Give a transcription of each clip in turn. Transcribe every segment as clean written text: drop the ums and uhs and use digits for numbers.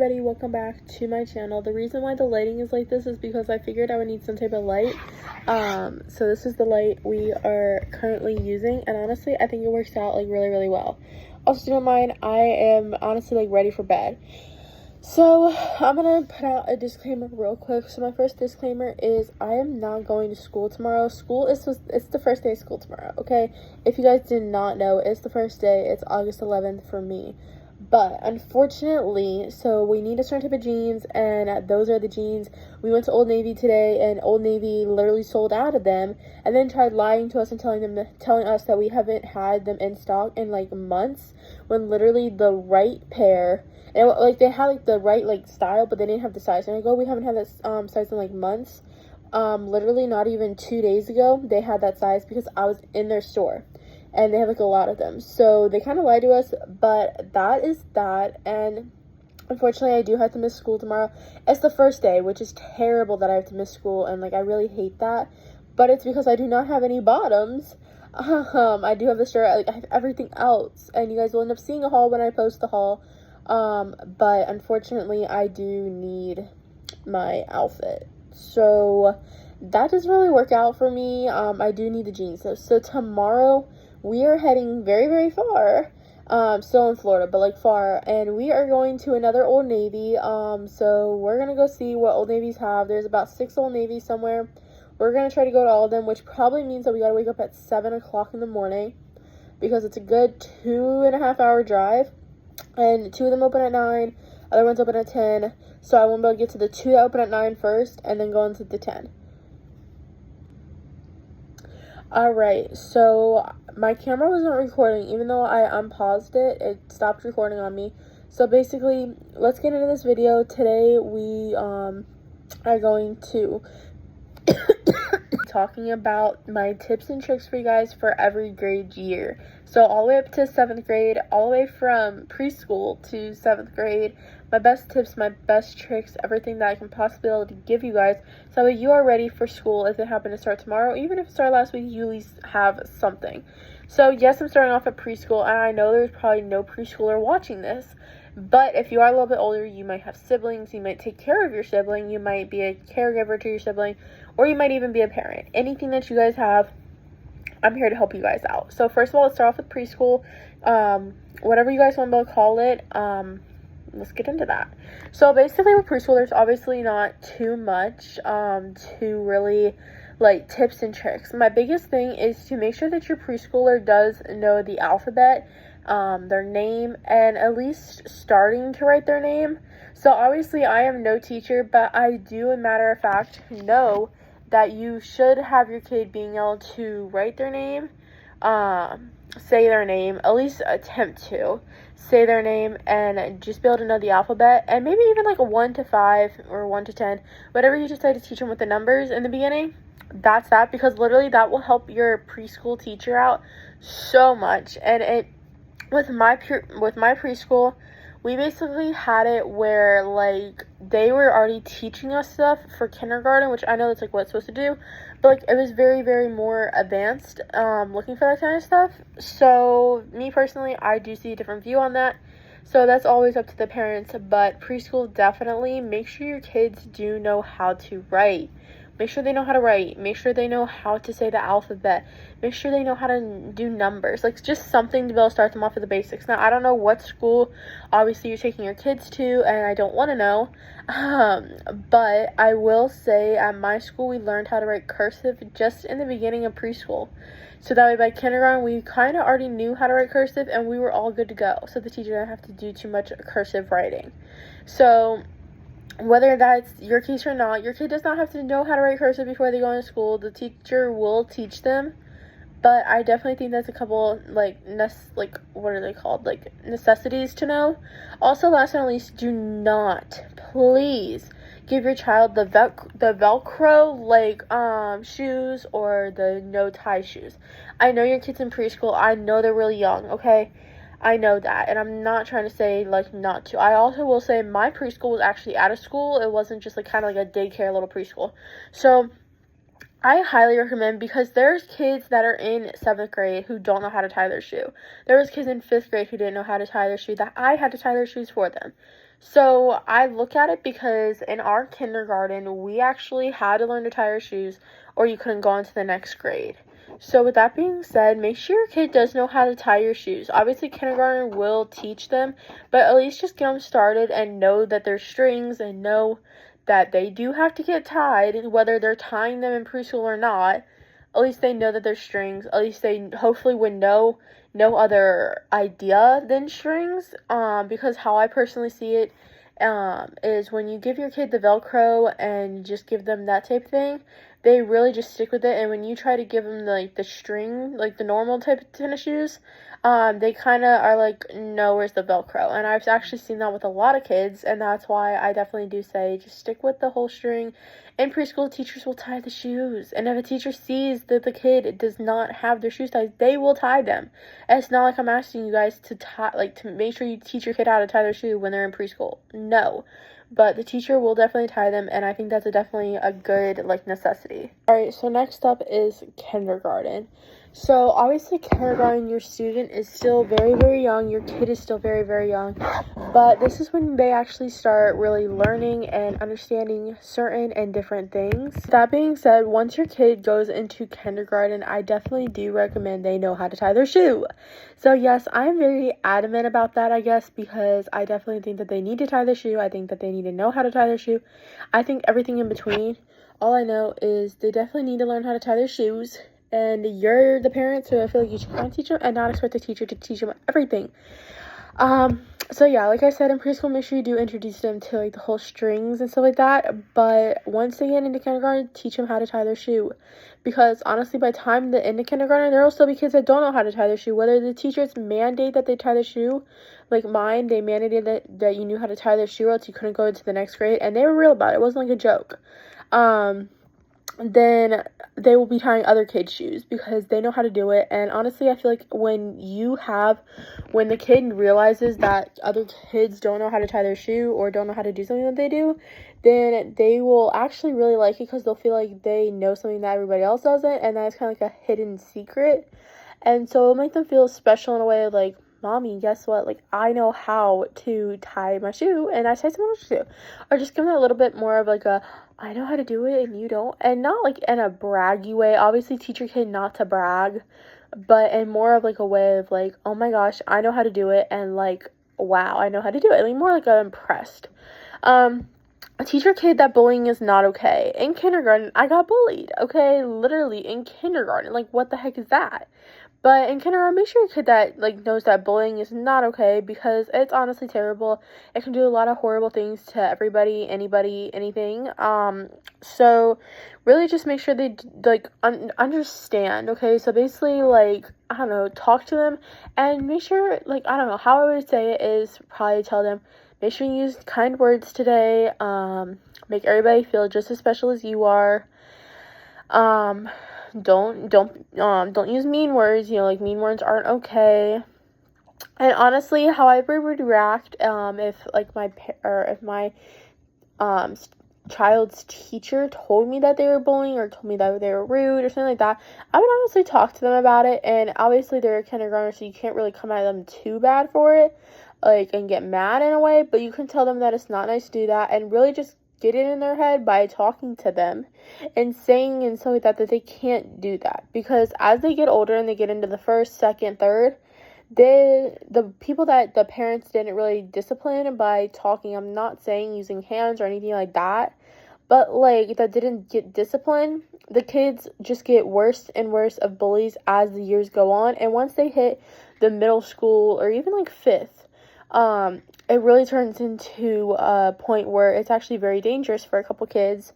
everybody, welcome back to my channel. The reason why the lighting is like this is because I figured I would need some type of light. So this is the light we are currently using, and honestly I think it works out like really well. Also, don't mind, I am honestly like ready for bed. So I'm gonna put out a disclaimer real quick. So my first disclaimer is I am not going to school tomorrow. It's the first day of school tomorrow, okay? If you guys did not know, it's the first day. It's August 11th for me. But unfortunately, so we need a certain type of jeans, and those are the jeans. We went to Old Navy today, and Old Navy literally sold out of them, and then tried lying to us and telling us that we haven't had them in stock in like months, when literally the right pair, and like they had like the right like style, but they didn't have the size. And I go, we haven't had this size in like months. Literally not even 2 days ago they had that size because I was in their store. And they have like a lot of them. So they kind of lied to us, but that is that. And unfortunately, I do have to miss school tomorrow. It's the first day, which is terrible that I have to miss school. And like, I really hate that. But it's because I do not have any bottoms. I do have the shirt. Like, I have everything else. And you guys will end up seeing a haul when I post the haul. But unfortunately, I do need my outfit. So that doesn't really work out for me. I do need the jeans though. So tomorrow we are heading very far, still in Florida, but like far, and we are going to another Old Navy. So we're gonna go see what Old Navies have. There's about 6 Old Navies somewhere. We're gonna try to go to all of them, which probably means that we gotta wake up at 7 o'clock in the morning, because it's a good 2.5 hour drive, and 2 of them open at 9, other ones open at 10, so I won't be able to get to the 2 that open at 9 first, and then go into the 10. Alright, so my camera wasn't recording. Even though I unpaused it, it stopped recording on me. So basically, let's get into this video. Today we are going to talking about my tips and tricks for you guys for every grade year. So all the way up to 7th grade, all the way from preschool to 7th grade, my best tips, my best tricks, everything that I can possibly be able to give you guys, so that you are ready for school if it happened to start tomorrow. Even if it started last week, you at least have something. So yes, I'm starting off at preschool, and I know there's probably no preschooler watching this, but if you are a little bit older, you might have siblings, you might take care of your sibling, you might be a caregiver to your sibling, or you might even be a parent. Anything that you guys have, I'm here to help you guys out. So first of all, let's start off with preschool. Whatever you guys want to call it, let's get into that. So basically with preschool, there's obviously not too much to really like tips and tricks. My biggest thing is to make sure that your preschooler does know the alphabet, their name, and at least starting to write their name. So obviously I am no teacher, but I do, as a matter of fact, know that you should have your kid being able to write their name, say their name, at least attempt to say their name, and just be able to know the alphabet, and maybe even like a 1 to 5 or 1 to 10, whatever you decide to teach them with the numbers in the beginning. That's that, because literally that will help your preschool teacher out so much. And with my preschool, we basically had it where like they were already teaching us stuff for kindergarten, which I know that's like what it's supposed to do, but like it was very more advanced, looking for that kind of stuff. So me personally, I do see a different view on that. So that's always up to the parents, but preschool, definitely make sure your kids do know how to write. Make sure they know how to write. Make sure they know how to say the alphabet. Make sure they know how to do numbers. Like, just something to be able to start them off with the basics. Now, I don't know what school, obviously, you're taking your kids to, and I don't want to know. But I will say, at my school, we learned how to write cursive just in the beginning of preschool. So that way, by kindergarten, we kind of already knew how to write cursive, and we were all good to go. So the teacher didn't have to do too much cursive writing. So whether that's your case or not, your kid does not have to know how to write cursive before they go into school. The teacher will teach them, but I definitely think that's a couple what are they called, like necessities to know. Also, last but not least, do not, please, give your child the Velcro like shoes or the no tie shoes. I know your kid's in preschool. I know they're really young, okay? I know that, and I'm not trying to say like not to. I also will say my preschool was actually out of school. It wasn't just like kind of like a daycare little preschool. So I highly recommend, because there's kids that are in 7th grade who don't know how to tie their shoe. There was kids in 5th grade who didn't know how to tie their shoe, that I had to tie their shoes for them. So I look at it because in our kindergarten, we actually had to learn to tie our shoes or you couldn't go on to the next grade. So with that being said, make sure your kid does know how to tie your shoes. Obviously, kindergarten will teach them, but at least just get them started and know that there's strings and know that they do have to get tied, whether they're tying them in preschool or not. At least they know that there's strings. At least they hopefully would know no other idea than strings. Because how I personally see it, is when you give your kid the Velcro and you just give them that type of thing, they really just stick with it. And when you try to give them like the string, like the normal type of tennis shoes, they kind of are like, no, where's the Velcro? And I've actually seen that with a lot of kids, and that's why I definitely do say just stick with the whole string. In preschool, teachers will tie the shoes, and if a teacher sees that the kid does not have their shoes tied, they will tie them. And it's not like I'm asking you guys to tie, like, to make sure you teach your kid how to tie their shoe when they're in preschool. No. But the teacher will definitely tie them, and I think that's definitely a good, like, necessity. Alright, so next up is kindergarten. So, obviously, kindergarten, your student is still very, very young. Your kid is still very, very young. But this is when they actually start really learning and understanding certain and different things. That being said, once your kid goes into kindergarten, I definitely do recommend they know how to tie their shoe. So, yes, I'm very adamant about that, I guess, because I definitely think that they need to tie their shoe. I think that they need to know how to tie their shoe. I think everything in between. All I know is they definitely need to learn how to tie their shoes. And you're the parent, so I feel like you should kind of teach them and not expect the teacher to teach them everything. So yeah, like I said, in preschool, make sure you do introduce them to like the whole strings and stuff like that. But once they get into kindergarten, teach them how to tie their shoe. Because honestly, by the time they're into kindergarten, there will still be kids that don't know how to tie their shoe. Whether the teachers mandate that they tie their shoe, like mine, they mandated that you knew how to tie their shoe, or else you couldn't go into the next grade. And they were real about it. It wasn't like a joke. Then they will be tying other kids' shoes because they know how to do it. And honestly, I feel like when the kid realizes that other kids don't know how to tie their shoe or don't know how to do something that they do, then they will actually really like it because they'll feel like they know something that everybody else doesn't, and that's kind of like a hidden secret. And so it'll make them feel special in a way of like, Mommy, guess what? Like, I know how to tie my shoe, and I tie someone else's shoe. Or just give them a little bit more of like a, I know how to do it and you don't. And not like in a braggy way. Obviously, teach your kid not to brag, but in more of like a way of like, oh my gosh, I know how to do it, and like, wow, I know how to do it. Like, more like I'm impressed. Teach your kid that bullying is not okay. In kindergarten, I got bullied, okay? Literally, in kindergarten. Like, what the heck is that? But in kindergarten, make sure your kid that, like, knows that bullying is not okay because it's honestly terrible. It can do a lot of horrible things to everybody, anybody, anything. So really just make sure they, like, understand, okay? So basically, like, I don't know, talk to them and make sure, like, I don't know, how I would say it is probably tell them, make sure you use kind words today. Make everybody feel just as special as you are. Don't use mean words. You know, like, mean words aren't okay. And honestly, how I would react if like if my child's teacher told me that they were bullying or told me that they were rude or something like that, I would honestly talk to them about it. And obviously they're a kindergartner, so you can't really come at them too bad for it, like, and get mad in a way, but you can tell them that it's not nice to do that and really just get it in their head by talking to them and saying and stuff like that they can't do that. Because as they get older and they get into the first, second, third, the people that the parents didn't really discipline by talking, I'm not saying using hands or anything like that, but like that didn't get disciplined, the kids just get worse and worse of bullies as the years go on. And once they hit the middle school or even like fifth, it really turns into a point where it's actually very dangerous for a couple kids,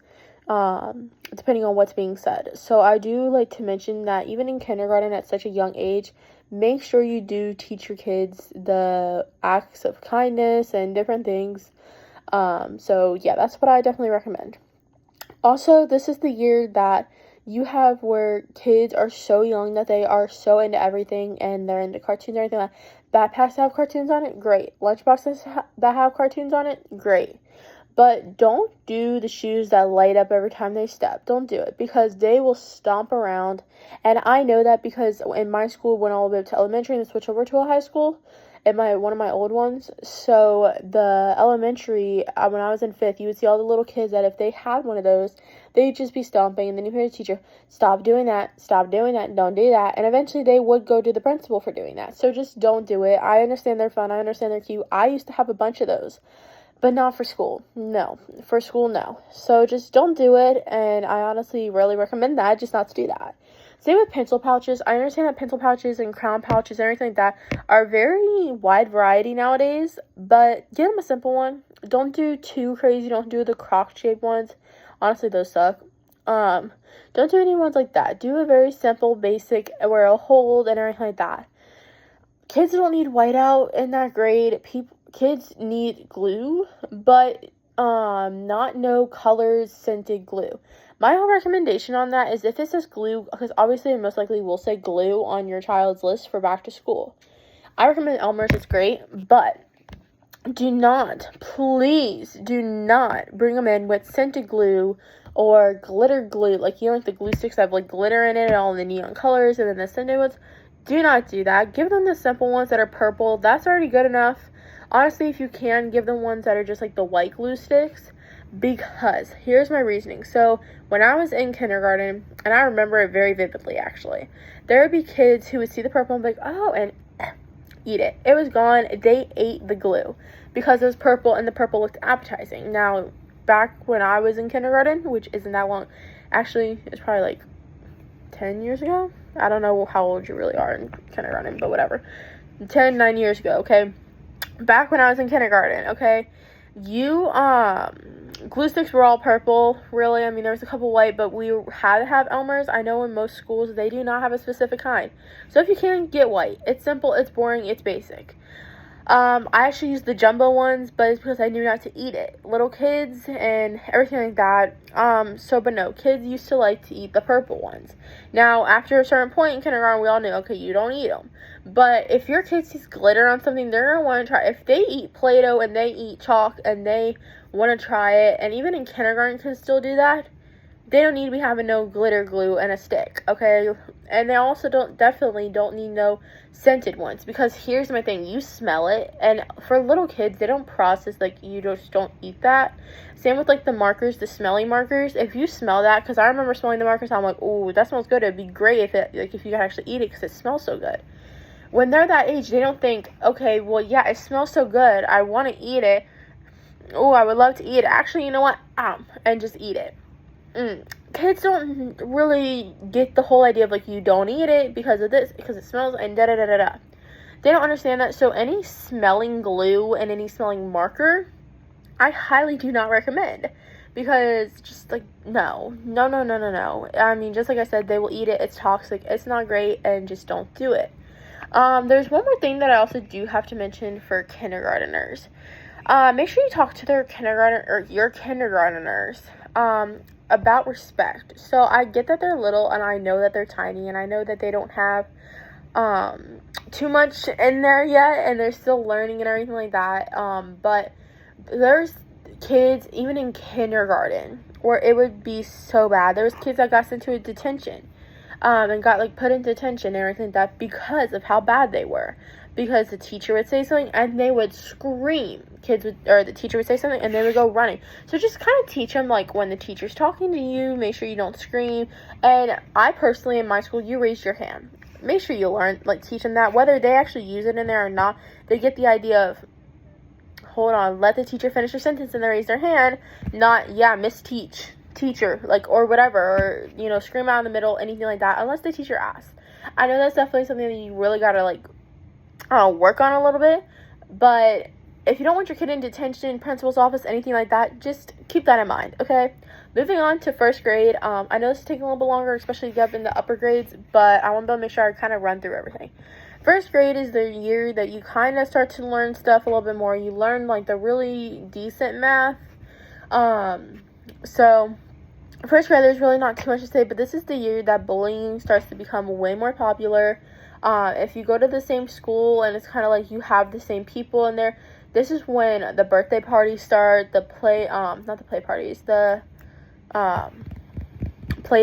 depending on what's being said. So I do like to mention that even in kindergarten at such a young age, make sure you do teach your kids the acts of kindness and different things. So yeah, that's what I definitely recommend. Also, this is the year that you have where kids are so young that they are so into everything and they're into cartoons and everything like that. Backpacks that have cartoons on it, great. Lunchboxes that have cartoons on it, great. But don't do the shoes that light up every time they step. Don't do it because they will stomp around. And I know that because in my school went all the way up to elementary and switched over to a high school. in one of my old ones. So the elementary, when I was in 5th, you would see all the little kids that if they had one of those, they'd just be stomping, and then you hear the teacher, stop doing that, don't do that, and eventually they would go to the principal for doing that. So just don't do it. I understand they're fun, I understand they're cute. I used to have a bunch of those, but not for school. No. For school, no. So just don't do it, and I honestly really recommend that, just not to do that. Same with pencil pouches. I understand that pencil pouches and crown pouches and everything like that are very wide variety nowadays, but get them a simple one. Don't do too crazy. Don't do the croc-shaped ones. Honestly, those suck. Don't do any ones like that. Do a very simple, basic, where it'll hold and everything like that. Kids don't need whiteout in that grade. Kids need glue, but not no colors scented glue. My whole recommendation on that is if it says glue, because obviously it most likely will say glue on your child's list for back to school. I recommend Elmer's, it's great, but please do not bring them in with scented glue or glitter glue, like like the glue sticks that have like glitter in it and all the neon colors and then the scented ones. Do not do that. Give them the simple ones that are purple. That's already good enough. Honestly, if you can, give them ones that are just like the white glue sticks, because here's my reasoning. So when I was in kindergarten, and I remember it very vividly actually, there would be kids who would see the purple and be like, oh, and eat it. It was gone. They ate the glue because it was purple and the purple looked appetizing. Now, back when I was in kindergarten, which isn't that long, actually, it's probably like 10 years ago. I don't know how old you really are in kindergarten, but whatever. 9 years ago, okay? Back when I was in kindergarten, okay? Glue sticks were all purple, really. I mean, there was a couple white, but we had to have Elmer's. I know in most schools, they do not have a specific kind. So if you can, get white. It's simple, it's boring, it's basic. I actually used the jumbo ones, but it's because I knew not to eat it. Little kids and everything like that. But no, kids used to like to eat the purple ones. Now, after a certain point in kindergarten, we all knew, okay, you don't eat them. But if your kid sees glitter on something, they're going to want to try. If they eat Play-Doh and they eat chalk and they want to try it, and even in kindergarten kids still do that, they don't need to be having no glitter glue and a stick, okay? And they also definitely don't need no scented ones, because here's my thing, you smell it, and for little kids, they don't process, like, you just don't eat that. Same with, like, the markers, the smelly markers. If you smell that, because I remember smelling the markers, I'm like, ooh, that smells good. It'd be great if you could actually eat it, because it smells so good. When they're that age, they don't think, okay, well, yeah, it smells so good, I want to eat it. Oh, I would love to eat it. Actually, you know what? And just eat it. Kids don't really get the whole idea of, like, you don't eat it because of this, because it smells, and da-da-da-da-da. They don't understand that, so any smelling glue and any smelling marker, I highly do not recommend, because just, like, no. I mean, just like I said, they will eat it, it's toxic, it's not great, and just don't do it. There's one more thing that I also do have to mention for kindergarteners. Make sure you talk to your kindergarteners, about respect. So I get that they're little, and I know that they're tiny, and I know that they don't have, too much in there yet, and they're still learning and everything like that, but there's kids, even in kindergarten, where it would be so bad. There was kids that got sent to a detention, and got, like, put in detention and everything like that because of how bad they were. Because the teacher would say something and they would scream. The teacher would say something and they would go running. So just kind of teach them, like, when the teacher's talking to you, make sure you don't scream. And I personally, in my school, you raise your hand. Make sure you learn, like, teach them that. Whether they actually use it in there or not, they get the idea of, hold on, let the teacher finish her sentence and they raise their hand. Not, yeah, teacher, like, or whatever. Or, scream out in the middle, anything like that. Unless the teacher asks. I know that's definitely something that you really gotta, like, work on a little bit, but if you don't want your kid in detention, principal's office, anything like that, just keep that in mind, okay? Moving on to first grade. I know this is taking a little bit longer, especially to get up in the upper grades, but I want to make sure I kind of run through everything. First grade is the year that you kind of start to learn stuff a little bit more. You learn, like, the really decent math. So first grade, there's really not too much to say, but this is the year that bullying starts to become way more popular. If you go to the same school and it's kind of like you have the same people in there, this is when the birthday parties start, the play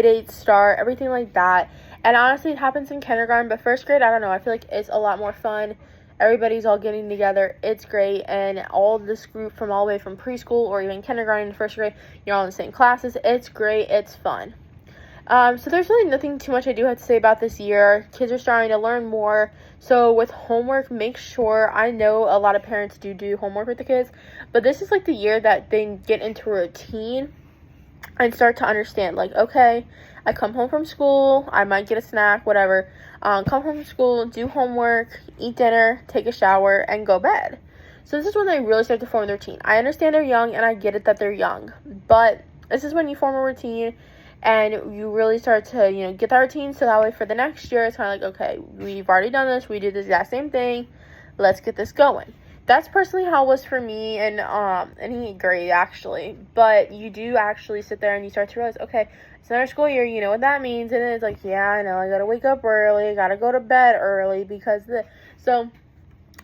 dates start, everything like that. And honestly, it happens in kindergarten, but first grade, I don't know, I feel like it's a lot more fun. Everybody's all getting together. It's great. And all of this group from all the way from preschool or even kindergarten to first grade, you're all in the same classes. It's great. It's fun. So there's really nothing too much I do have to say about this year. Kids are starting to learn more. So with homework, make sure, I know a lot of parents do homework with the kids, but this is like the year that they get into a routine and start to understand, like, okay, I come home from school, I might get a snack, whatever, come home from school, do homework, eat dinner, take a shower, and go bed. So this is when they really start to form their routine. I understand they're young, and I get it that they're young, but this is when you form a routine, and you really start to, get that routine, so that way for the next year, it's kind of like, okay, we've already done this, we did the exact same thing, let's get this going. That's personally how it was for me in any grade, actually. But you do actually sit there and you start to realize, okay, it's another school year, you know what that means, and then it's like, yeah, I know, I gotta wake up early, I gotta go to bed early, because so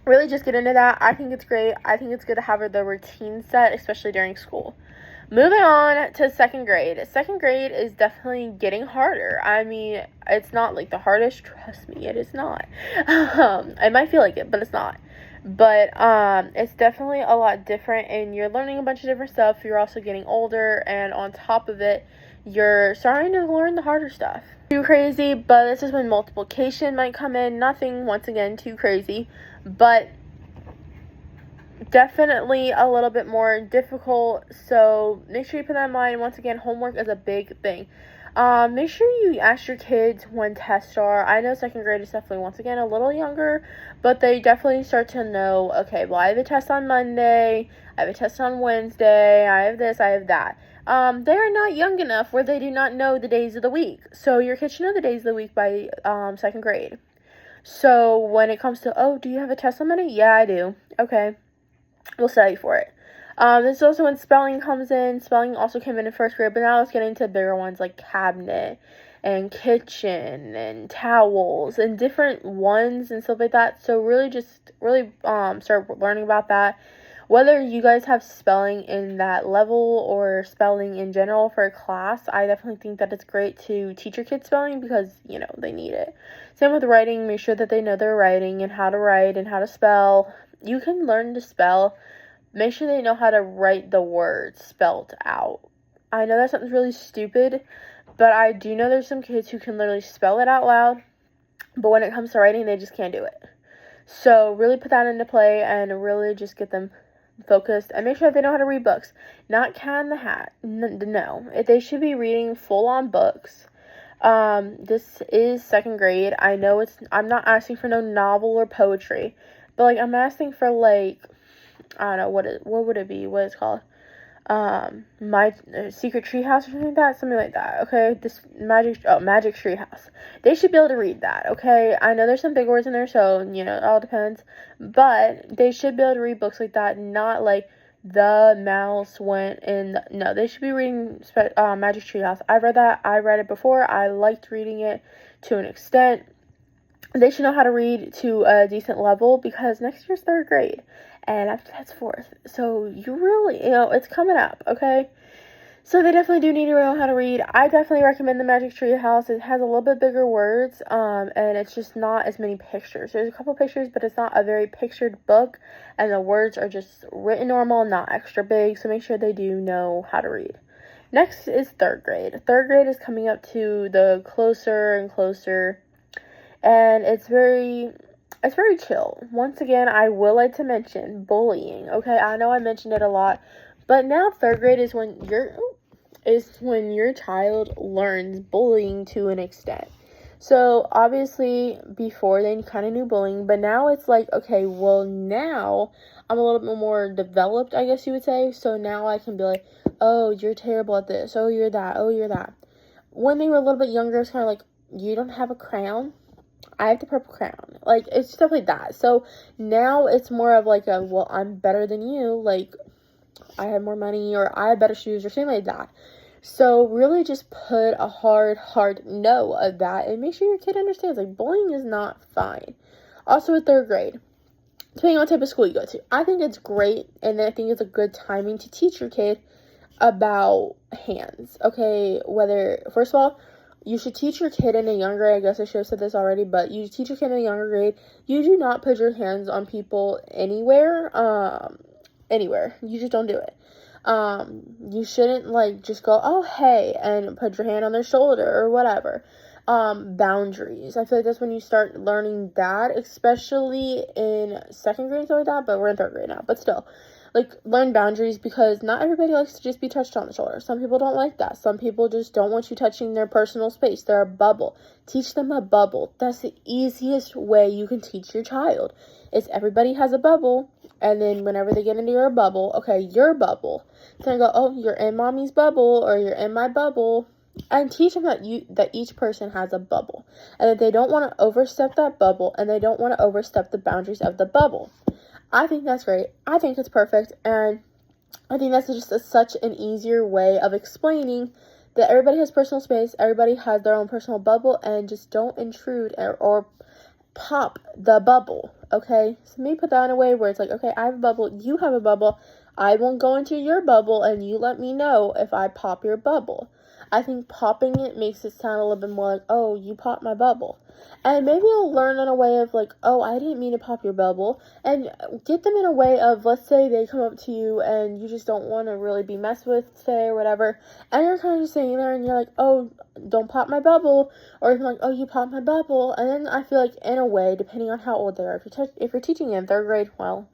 really just get into that. I think it's great. I think it's good to have the routine set, especially during school. Moving on to second grade. Second grade is definitely getting harder. I mean, it's not like the hardest. Trust me, it is not. It might feel like it, but it's not. But it's definitely a lot different, and you're learning a bunch of different stuff. You're also getting older, and on top of it, you're starting to learn the harder stuff. Too crazy, but this is when multiplication might come in. Nothing, once again, too crazy, but definitely a little bit more difficult, so make sure you put that in mind. Once again, homework is a big thing. Make sure you ask your kids when tests are. I know second grade is definitely, once again, a little younger, but they definitely start to know, okay, well, I have a test on Monday, I have a test on Wednesday, I have this, I have that. They are not young enough where they do not know the days of the week, so your kids should know the days of the week by second grade. So when it comes to, oh, do you have a test on Monday? Yeah, I do. Okay. We'll study for it. This is also when spelling comes in. Spelling also came in first grade, but now let's get into bigger ones like cabinet and kitchen and towels and different ones and stuff like that. So really start learning about that. Whether you guys have spelling in that level or spelling in general for a class, I definitely think that it's great to teach your kids spelling because, they need it. Same with writing. Make sure that they know their writing and how to write and how to spell. You can learn to spell. Make sure they know how to write the words spelled out. I know that sounds really stupid, but I do know there's some kids who can literally spell it out loud, but when it comes to writing, they just can't do it. So really put that into play and really just get them focused, and make sure they know how to read books. Not Cat in the Hat. No. They should be reading full-on books. This is second grade. I know I'm not asking for no novel or poetry, but I'm asking for I don't know what would it be? What it's called? My Secret Treehouse or something like that. Okay, this Magic Treehouse. They should be able to read that. Okay, I know there's some big words in there, so it all depends. But they should be able to read books like that, not like the mouse went in. No, they should be reading Magic Treehouse. I've read that. I read it before. I liked reading it to an extent. They should know how to read to a decent level because next year's third grade. And after that's fourth. So you really, it's coming up, okay? So they definitely do need to know how to read. I definitely recommend the Magic Tree House. It has a little bit bigger words, and it's just not as many pictures. There's a couple pictures, but it's not a very pictured book, and the words are just written normal, not extra big, so make sure they do know how to read. Next is third grade. Third grade is coming up to the closer and closer, and it's very chill. Once again, I will like to mention bullying. Okay, I know I mentioned it a lot, but now third grade is when your child learns bullying to an extent. So obviously before they kind of knew bullying, but now it's like, okay, well now I'm a little bit more developed, I guess you would say. So now I can be like, oh, you're terrible at this. Oh, you're that. Oh, you're that. When they were a little bit younger, it's kind of like, you don't have a crown. I have the purple crown. It's stuff like that. So now it's more of like well, I'm better than you. I have more money, or I have better shoes, or something like that. So really just put a hard no of that, and make sure your kid understands, bullying is not fine. Also with third grade, depending on what type of school you go to, I think it's great, and I think it's a good timing to teach your kid about hands. Okay, first of all, you should teach your kid in a younger grade, I guess I should have said this already, but you teach your kid in a younger grade, you do not put your hands on people anywhere, anywhere. You just don't do it. You shouldn't, like, just go, oh, hey, and put your hand on their shoulder or whatever. Boundaries. I feel like that's when you start learning that, especially in 2nd grade and stuff like that, but we're in 3rd grade now, but still. Like, learn boundaries, because not everybody likes to just be touched on the shoulder. Some people don't like that. Some people just don't want you touching their personal space. They're a bubble. Teach them a bubble. That's the easiest way you can teach your child. Is everybody has a bubble, and then whenever they get into your bubble, okay, your bubble. Then go, oh, you're in mommy's bubble, or you're in my bubble. And teach them that each person has a bubble, and that they don't want to overstep that bubble, and they don't want to overstep the boundaries of the bubble. I think that's great. I think it's perfect, and I think that's just such an easier way of explaining that everybody has personal space, everybody has their own personal bubble, and just don't intrude or pop the bubble, okay? So maybe put that in a way where it's like, okay, I have a bubble, you have a bubble, I won't go into your bubble, and you let me know if I pop your bubble. I think popping it makes it sound a little bit more like, oh, you popped my bubble. And maybe you'll learn in a way of like, oh, I didn't mean to pop your bubble. And get them in a way of, let's say they come up to you and you just don't want to really be messed with today or whatever. And you're kind of just sitting there and you're like, oh, don't pop my bubble. Or you're like, oh, you popped my bubble. And then I feel like in a way, depending on how old they are, if you're teaching in 3rd grade, well,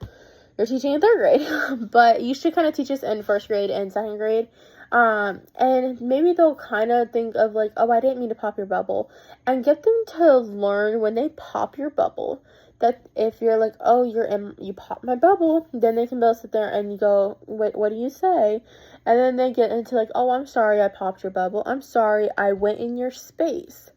you're teaching in 3rd grade. But you should kind of teach this in 1st grade and 2nd grade. And maybe they'll kind of think of like, oh, I didn't mean to pop your bubble, and get them to learn when they pop your bubble, that if you're like, oh, you popped my bubble, then they can be able to sit there and you go, wait, what do you say? And then they get into like, oh, I'm sorry I popped your bubble. I'm sorry I went in your space.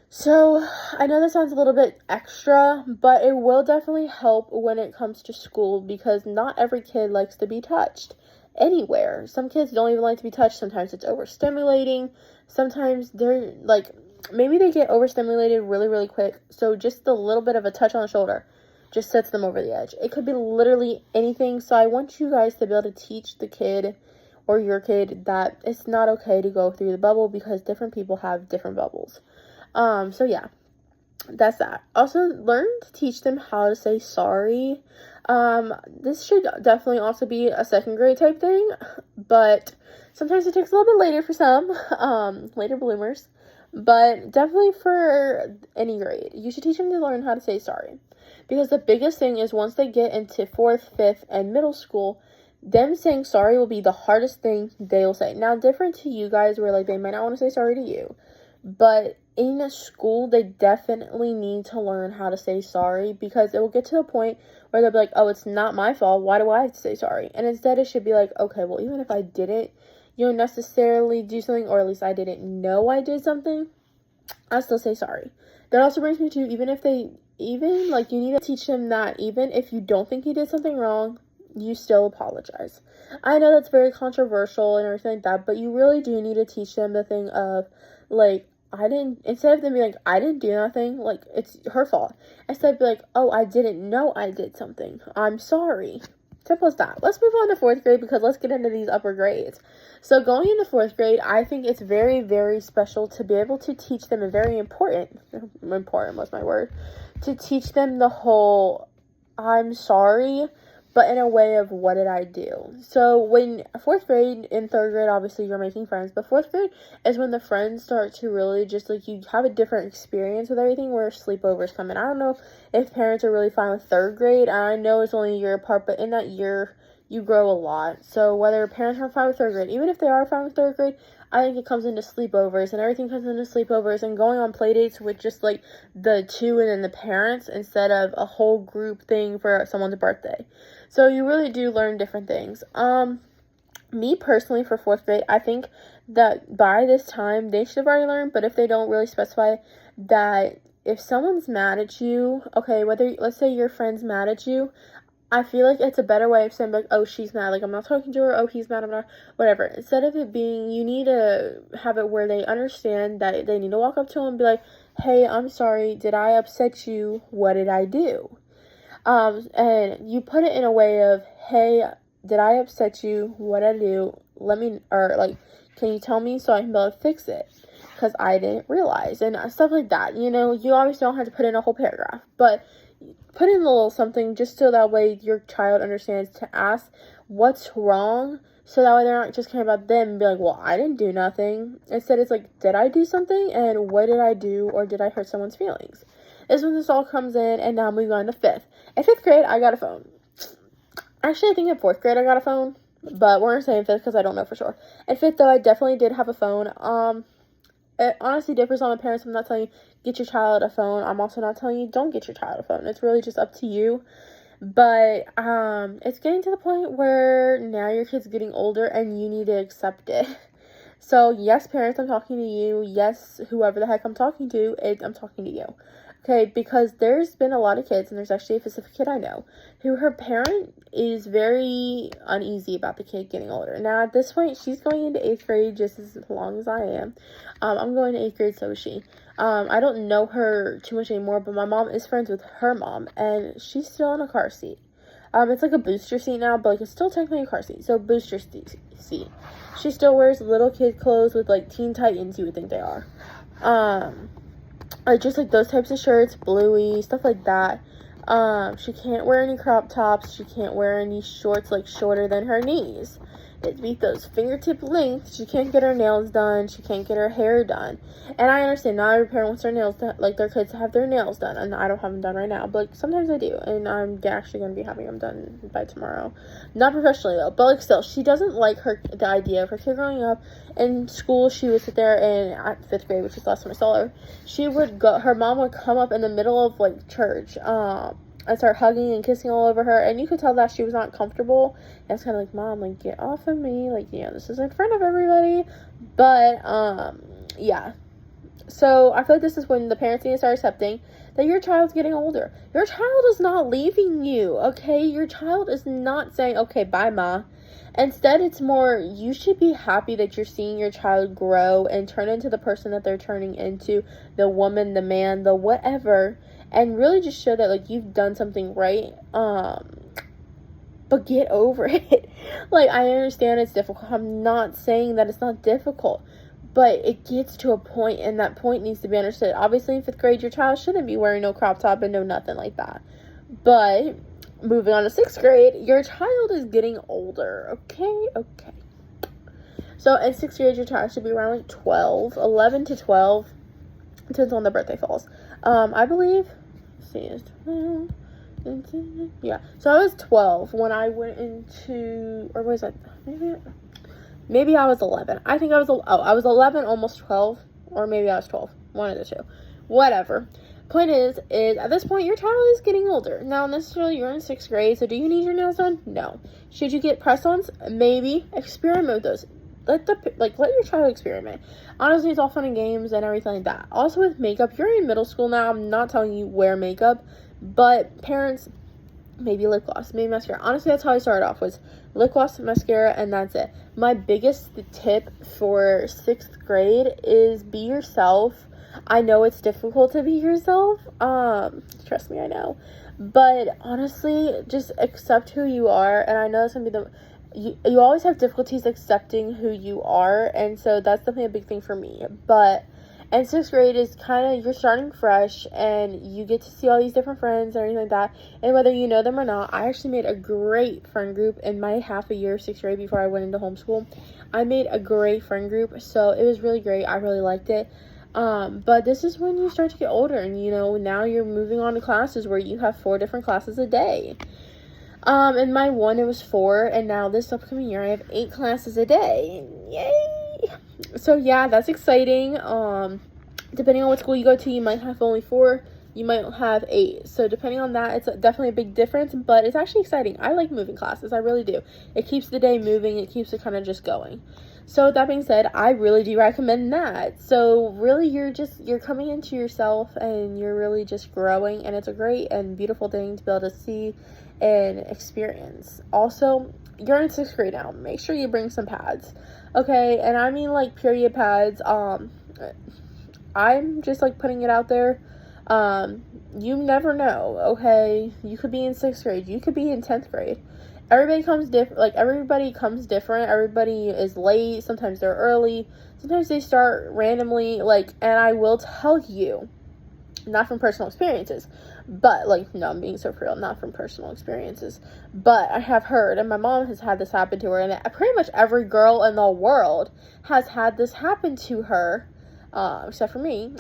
So I know that sounds a little bit extra, but it will definitely help when it comes to school, because not every kid likes to be touched anywhere. Some kids don't even like to be touched. Sometimes it's overstimulating. Sometimes they're like, maybe they get overstimulated really, really quick. So just a little bit of a touch on the shoulder just sets them over the edge. It could be literally anything. So I want you guys to be able to teach the kid or your kid that it's not okay to go through the bubble, because different people have different bubbles. So yeah, that's that. Also, learn to teach them how to say sorry. This should definitely also be a 2nd grade type thing, but sometimes it takes a little bit later for some, later bloomers, but definitely for any grade, you should teach them to learn how to say sorry, because the biggest thing is once they get into 4th, 5th, and middle school, them saying sorry will be the hardest thing they will say. Now, different to you guys where like they might not want to say sorry to you, but in a school, they definitely need to learn how to say sorry, because it will get to a point where they'll be like, oh, it's not my fault. Why do I have to say sorry? And instead, it should be like, okay, well, even if I didn't, necessarily do something, or at least I didn't know I did something, I still say sorry. That also brings me to, you need to teach them that even if you don't think you did something wrong, you still apologize. I know that's very controversial and everything like that, but you really do need to teach them the thing of, like, instead of them being like, I didn't do nothing, like, it's her fault. Instead, be like, oh, I didn't know I did something. I'm sorry. Simple as that. Let's move on to 4th grade, because let's get into these upper grades. So going into 4th grade, I think it's very, very special to be able to teach them, and very important was my word, to teach them the whole, I'm sorry, but in a way of what did I do. So when 4th grade and 3rd grade, obviously you're making friends, but 4th grade is when the friends start to really just like, you have a different experience with everything, where sleepovers come in. I don't know if parents are really fine with 3rd grade. I know it's only a year apart, but in that year you grow a lot. So whether parents are fine with 3rd grade, even if they are fine with 3rd grade, I think it comes into sleepovers, and everything comes into sleepovers, and going on play dates with just like the two and then the parents, instead of a whole group thing for someone's birthday. So you really do learn different things. Me personally, for 4th grade, I think that by this time they should have already learned, but if they don't really specify, that if someone's mad at you, okay, let's say your friend's mad at you, I feel like it's a better way of saying, like, oh, she's mad, like, I'm not talking to her, oh, he's mad, I'm not, whatever. Instead of it being, you need to have it where they understand that they need to walk up to him and be like, hey, I'm sorry, did I upset you? What did I do? And you put it in a way of, hey, did I upset you? What did I do? Can you tell me so I can be able to fix it? because I didn't realize, and stuff like that. You know, you always don't have to put in a whole paragraph, but put in a little something just so that way your child understands to ask what's wrong, so that way they're not just caring about them and be like, well, I didn't do nothing. Instead, it's like, did I do something, and what did I do, or did I hurt someone's feelings? Is when this all comes in. And now moving on to 5th. In 5th grade, I got a phone. Actually, I think in 4th grade I got a phone, but we're going to say in 5th because I don't know for sure. In 5th, though, I definitely did have a phone. It honestly differs on the parents. I'm not telling you, get your child a phone. I'm also not telling you, don't get your child a phone. It's really just up to you. But, it's getting to the point where now your kid's getting older and you need to accept it. So, yes, parents, I'm talking to you. Yes, whoever the heck I'm talking to, I'm talking to you. Okay, because there's been a lot of kids, and there's actually a specific kid I know, who her parent is very uneasy about the kid getting older. Now, at this point, she's going into 8th grade just as long as I am. I'm going to 8th grade, so is she. I don't know her too much anymore, but my mom is friends with her mom, and she's still in a car seat. It's like a booster seat now, but like it's still technically a car seat, so booster seat. She still wears little kid clothes with like Teen Titans, you would think they are. Just like those types of shirts, bluey, stuff like that. She can't wear any crop tops. She can't wear any shorts like shorter than her knees. It beat those fingertip length. She can't get her nails done. She can't get her hair done. And I understand not every parent wants their nails done, like their kids to have their nails done. And I don't have them done right now, but like, sometimes I do. And I'm actually going to be having them done by tomorrow. Not professionally though, but like still, she doesn't like the idea of her kid growing up. In school, she would sit there and at 5th grade, which is the last time I saw her, her mom would come up in the middle of like church, and start hugging and kissing all over her, and you could tell that she was not comfortable. And it's kind of like, Mom, like, get off of me, like, you know, this is in front of everybody. But yeah, so I feel like this is when the parents need to start accepting that your child's getting older. Your child is not leaving you, okay? Your child is not saying, okay, bye, Ma. Instead, it's more, you should be happy that you're seeing your child grow and turn into the person that they're turning into, the woman, the man, the whatever, and really just show that, like, you've done something right, but get over it. Like, I understand it's difficult. I'm not saying that it's not difficult, but it gets to a point, and that point needs to be understood. Obviously, in 5th grade, your child shouldn't be wearing no crop top and no nothing like that, but moving on to 6th grade, your child is getting older, okay? So, in 6th grade, your child should be around, like, 11 to 12, depends on the birthday falls. I believe, yeah, so I was 12 when I went into, or was I, maybe I was 11. I think I was 11, almost 12, or maybe I was 12, one of the two, whatever. Point is at this point, your child is getting older. Now, necessarily, you're in 6th grade, so do you need your nails done? No. Should you get press-ons? Maybe. Experiment with those. Let your child experiment. Honestly, it's all fun and games and everything like that. Also, with makeup, you're in middle school now. I'm not telling you wear makeup, but parents, maybe lip gloss, maybe mascara. Honestly, that's how I started off, was lip gloss, mascara, and that's it. My biggest tip for 6th grade is be yourself. I know it's difficult to be yourself. Trust me, I know. But honestly, just accept who you are. And I know that's going to be you always have difficulties accepting who you are. And so that's definitely a big thing for me. But in 6th grade is kind of, you're starting fresh and you get to see all these different friends and everything like that. And whether you know them or not, I actually made a great friend group in my half a year of 6th grade before I went into homeschool. I made a great friend group. So it was really great. I really liked it. But this is when you start to get older and, you know, now you're moving on to classes where you have 4 different classes a day. In my one, it was 4, and now this upcoming year, I have 8 classes a day. Yay! So, yeah, that's exciting. Depending on what school you go to, you might have only 4, you might have 8. So, depending on that, it's definitely a big difference, but it's actually exciting. I like moving classes. I really do. It keeps the day moving. It keeps it kind of just going. So, with that being said, I really do recommend that. So, really, you're coming into yourself, and you're really just growing, and it's a great and beautiful thing to be able to see and experience. Also, you're in 6th grade now. Make sure you bring some pads, okay? And I mean, like, period pads. I'm just, like, putting it out there. You never know, okay? You could be in 6th grade. You could be in 10th grade. everybody comes different. Like, everybody comes different. Everybody is late. Sometimes they're early. Sometimes they start randomly. Like, and I will tell you, not from personal experiences, but, like, no, I'm being so for real, not from personal experiences, but I have heard, and my mom has had this happen to her, and pretty much every girl in the world has had this happen to her, except for me.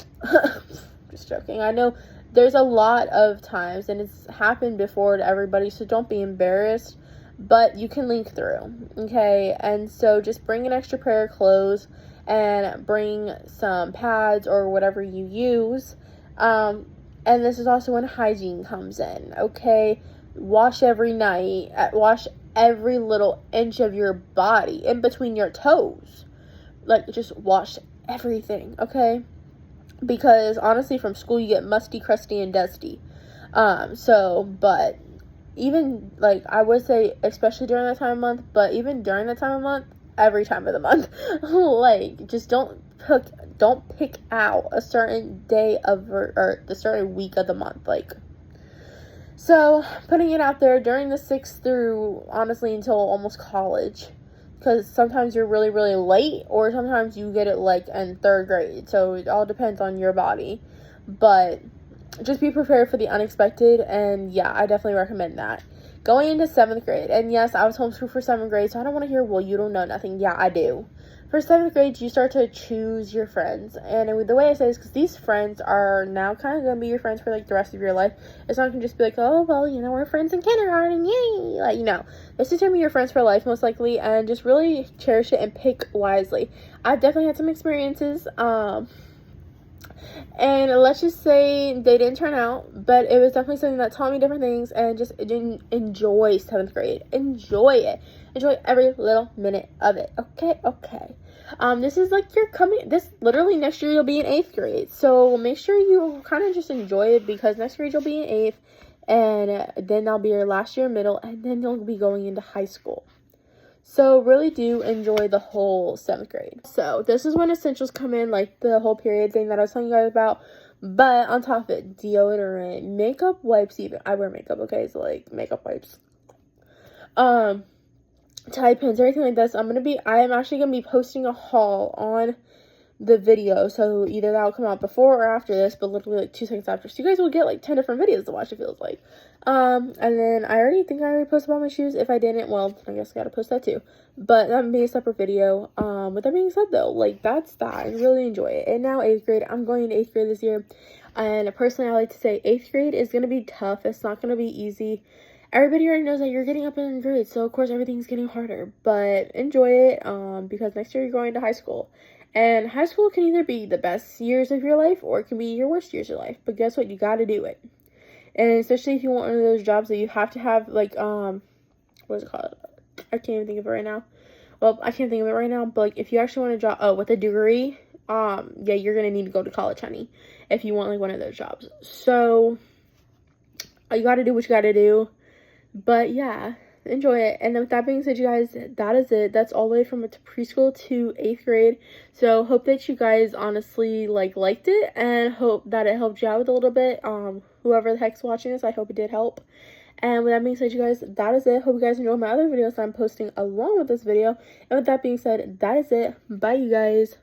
Just joking. I know there's a lot of times, and it's happened before to everybody, so don't be embarrassed, but you can link through, okay? And so just bring an extra pair of clothes, and bring some pads or whatever you use. And this is also when hygiene comes in, okay? Wash every night. Wash every little inch of your body, in between your toes. Like, just wash everything, okay? Because, honestly, from school, you get musty, crusty, and dusty. But even, like, I would say, especially during that time of month, but even during that time of month, every time of the month, like, just don't pick out a certain day of, or the certain week of the month, like. So, putting it out there during the 6th through, honestly, until almost college, because sometimes you're really, really late, or sometimes you get it, like, in 3rd grade, so it all depends on your body, but just be prepared for the unexpected, and yeah, I definitely recommend that. Going into 7th grade, and yes, I was homeschooled for 7th grade, so I don't want to hear, well, you don't know nothing. Yeah, I do. For 7th grade, you start to choose your friends, and the way I say this, because these friends are now kind of going to be your friends for, like, the rest of your life. It's not going to just be like, oh, well, you know, we're friends in kindergarten, yay, like, you know, this is going to be your friends for life, most likely, and just really cherish it and pick wisely. I've definitely had some experiences, and let's just say they didn't turn out, but it was definitely something that taught me different things, and just enjoy 7th grade. Enjoy it. Enjoy every little minute of it. Okay. This is like this literally next year you'll be in 8th grade. So make sure you kind of just enjoy it, because next grade you'll be in 8th, and then that'll be your last year middle, and then you'll be going into high school. So really do enjoy the whole 7th grade. So this is when essentials come in, like the whole period thing that I was telling you guys about. But on top of it, deodorant, makeup wipes even. I wear makeup, okay? So, like, makeup wipes. Tie pins, everything like this. I am actually going to be posting a haul on the video, so either that'll come out before or after this, but literally like 2 seconds after, so you guys will get like 10 different videos to watch, it feels like. And then I already posted about my shoes. If I didn't, well, I guess I gotta post that too, but that would be a separate video. With that being said though, like, that's that. I really enjoy it. And now 8th grade, I'm going to 8th grade this year, and personally I like to say 8th grade is gonna be tough. It's not gonna be easy. Everybody already knows that you're getting up in grades, so of course everything's getting harder, but enjoy it, because next year you're going to high school. And high school can either be the best years of your life, or it can be your worst years of your life. But guess what? You gotta do it. And especially if you want one of those jobs that you have to have, like, what is it called? I can't even think of it right now. Well, I can't think of it right now, but, like, if you actually want a job, with a degree, yeah, you're gonna need to go to college, honey, if you want, like, one of those jobs. So, you gotta do what you gotta do. But, yeah, enjoy it. And with that being said, you guys, that is it. That's all the way from preschool to 8th grade. So hope that you guys honestly liked it, and hope that it helped you out a little bit. Whoever the heck's watching this, I hope it did help. And with that being said, you guys, that is it. Hope you guys enjoy my other videos that I'm posting along with this video. And with that being said, that is it. Bye, you guys.